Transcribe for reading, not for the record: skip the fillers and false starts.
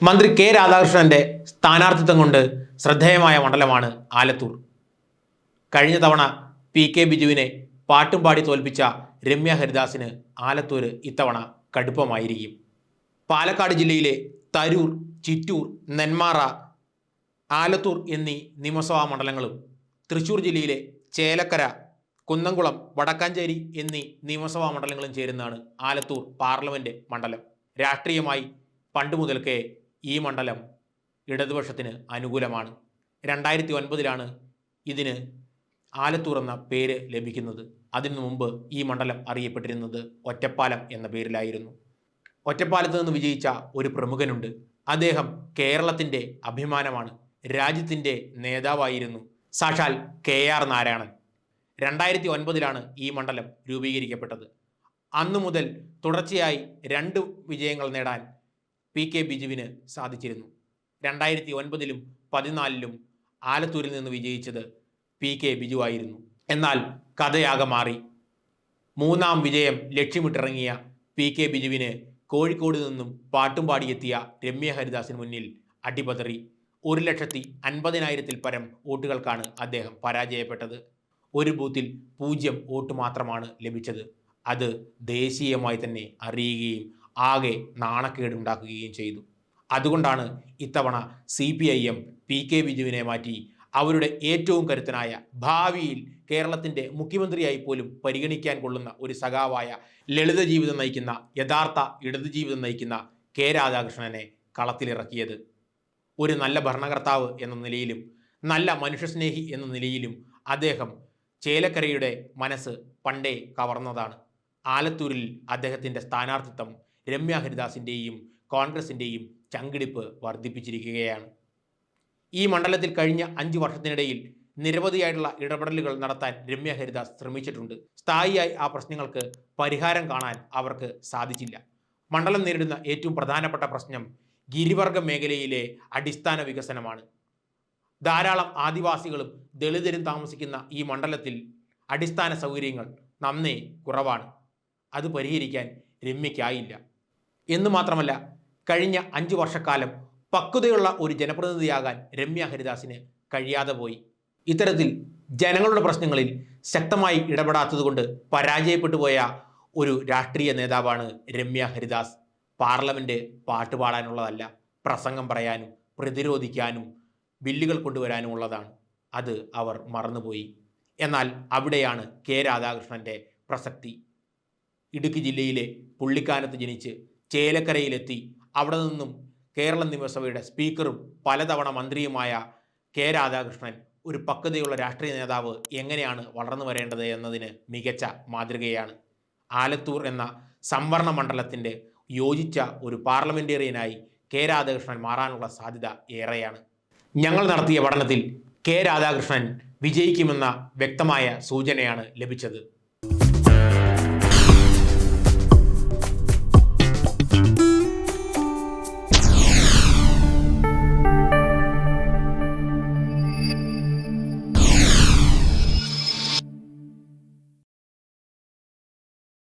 മന്ത്രി കെ രാധാകൃഷ്ണന്റെ സ്ഥാനാർത്ഥിത്വം കൊണ്ട് ശ്രദ്ധേയമായ മണ്ഡലമാണ് ആലത്തൂർ. കഴിഞ്ഞ തവണ പി.കെ. ബിജുവിനെ പാട്ടും പാടി തോൽപ്പിച്ച രമ്യ ഹരിദാസിന് ആലത്തൂർ ഇത്തവണ കടുപ്പമായിരിക്കും. പാലക്കാട് ജില്ലയിലെ തരൂർ, ചിറ്റൂർ, നെന്മാറ, ആലത്തൂർ എന്നീ നിയമസഭാ മണ്ഡലങ്ങളും തൃശ്ശൂർ ജില്ലയിലെ ചേലക്കര, കുന്നംകുളം, വടക്കാഞ്ചേരി എന്നീ നിയമസഭാ മണ്ഡലങ്ങളും ചേരുന്നതാണ് ആലത്തൂർ പാർലമെൻറ്റ് മണ്ഡലം. രാഷ്ട്രീയമായി പണ്ട് മുതൽക്കേ ഈ മണ്ഡലം ഇടതുപക്ഷത്തിന് അനുകൂലമാണ്. 2009 ഇതിന് ആലത്തൂർ എന്ന പേര് ലഭിക്കുന്നത്. അതിനു മുമ്പ് ഈ മണ്ഡലം അറിയപ്പെട്ടിരുന്നത് ഒറ്റപ്പാലം എന്ന പേരിലായിരുന്നു. ഒറ്റപ്പാലത്ത് നിന്ന് വിജയിച്ച ഒരു പ്രമുഖനുണ്ട്. അദ്ദേഹം കേരളത്തിൻ്റെ അഭിമാനമാണ്. രാജ്യത്തിൻ്റെ നേതാവായിരുന്നു. സാക്ഷാൽ KR നാരായണൻ. 2009 ഈ മണ്ഡലം രൂപീകരിക്കപ്പെട്ടത്. അന്നു മുതൽ തുടർച്ചയായി 2 വിജയങ്ങൾ നേടാൻ പി.കെ. ബിജുവിന് സാധിച്ചിരുന്നു. 2009 14 ആലത്തൂരിൽ നിന്ന് വിജയിച്ചത് പി.കെ. ബിജു ആയിരുന്നു. എന്നാൽ കഥയാകെ മാറി. 3ാം വിജയം ലക്ഷ്യമിട്ടിറങ്ങിയ പി.കെ. ബിജുവിന് കോഴിക്കോട് നിന്നും പാട്ടും പാടിയെത്തിയ രമ്യ ഹരിദാസിന് മുന്നിൽ അടിപതറി. 1,50,000 പരം വോട്ടുകൾക്കാണ് അദ്ദേഹം പരാജയപ്പെട്ടത്. ഒരു ബൂത്തിൽ 0 വോട്ട് മാത്രമാണ് ലഭിച്ചത്. അത് ദേശീയമായി തന്നെ അറിയുകയും ആകെ നാണക്കേടുണ്ടാക്കുകയും ചെയ്തു. അതുകൊണ്ടാണ് ഇത്തവണ CPIM പി.കെ. ബിജുവിനെ മാറ്റി അവരുടെ ഏറ്റവും കരുത്തനായ, ഭാവിയിൽ കേരളത്തിൻ്റെ മുഖ്യമന്ത്രിയായി പോലും പരിഗണിക്കാൻ കൊള്ളുന്ന ഒരു സഖാവായ, ലളിത ജീവിതം നയിക്കുന്ന, യഥാർത്ഥ ഇടതു ജീവിതം നയിക്കുന്ന കെ രാധാകൃഷ്ണനെ കളത്തിലിറക്കിയത്. ഒരു നല്ല ഭരണകർത്താവ് എന്ന നിലയിലും നല്ല മനുഷ്യസ്നേഹി എന്ന നിലയിലും അദ്ദേഹം ചേലക്കരയുടെ മനസ്സ് പണ്ടേ കവർന്നതാണ്. ആലത്തൂരിൽ അദ്ദേഹത്തിൻ്റെ സ്ഥാനാർത്ഥിത്വം രമ്യ ഹരിദാസിൻ്റെയും കോൺഗ്രസിൻ്റെയും ചങ്കിടിപ്പ് വർദ്ധിപ്പിച്ചിരിക്കുകയാണ്. ഈ മണ്ഡലത്തിൽ കഴിഞ്ഞ 5 വർഷത്തിനിടയിൽ നിരവധിയായിട്ടുള്ള ഇടപെടലുകൾ നടത്താൻ രമ്യ ഹരിദാസ് ശ്രമിച്ചിട്ടുണ്ട്. സ്ഥായിയായി ആ പ്രശ്നങ്ങൾക്ക് പരിഹാരം കാണാൻ അവർക്ക് സാധിച്ചില്ല. മണ്ഡലം നേരിടുന്ന ഏറ്റവും പ്രധാനപ്പെട്ട പ്രശ്നം ഗിരിവർഗ മേഖലയിലെ അടിസ്ഥാന വികസനമാണ്. ധാരാളം ആദിവാസികളും ദളിതരും താമസിക്കുന്ന ഈ മണ്ഡലത്തിൽ അടിസ്ഥാന സൗകര്യങ്ങൾ നന്നേ കുറവാണ്. അത് പരിഹരിക്കാൻ രമ്യയ്ക്കായില്ല. എന്നു മാത്രമല്ല, കഴിഞ്ഞ 5 വർഷക്കാലം പക്വതയുള്ള ഒരു ജനപ്രതിനിധിയാകാൻ രമ്യ ഹരിദാസിന് കഴിയാതെ പോയി. ഇത്തരത്തിൽ ജനങ്ങളുടെ പ്രശ്നങ്ങളിൽ ശക്തമായി ഇടപെടാത്തതുകൊണ്ട് പരാജയപ്പെട്ടു പോയ ഒരു രാഷ്ട്രീയ നേതാവാണ് രമ്യ ഹരിദാസ്. പാർലമെൻറ്റ് പാട്ടുപാടാനുള്ളതല്ല, പ്രസംഗം പറയാനും പ്രതിരോധിക്കാനും ബില്ലുകൾ കൊണ്ടുവരാനുമുള്ളതാണ്. അത് അവർ മറന്നുപോയി. എന്നാൽ അവിടെയാണ് കെ രാധാകൃഷ്ണൻ്റെ പ്രസക്തി. ഇടുക്കി ജില്ലയിലെ പുള്ളിക്കാനത്ത് ജനിച്ച് ചേലക്കരയിലെത്തി അവിടെ നിന്നും കേരള നിയമസഭയുടെ സ്പീക്കറും പലതവണ മന്ത്രിയുമായ കെ രാധാകൃഷ്ണൻ ഒരു പക്വതയുള്ള രാഷ്ട്രീയ നേതാവ് എങ്ങനെയാണ് വളർന്നു വരേണ്ടത് എന്നതിന് മികച്ച മാതൃകയാണ്. ആലത്തൂർ എന്ന സംവരണ മണ്ഡലത്തിൻ്റെ യോജിച്ച ഒരു പാർലമെൻറ്റേറിയനായി കെ രാധാകൃഷ്ണൻ മാറാനുള്ള സാധ്യത ഏറെയാണ്. ഞങ്ങൾ നടത്തിയ പഠനത്തിൽ കെ രാധാകൃഷ്ണൻ വിജയിക്കുമെന്ന വ്യക്തമായ സൂചനയാണ് ലഭിച്ചത്.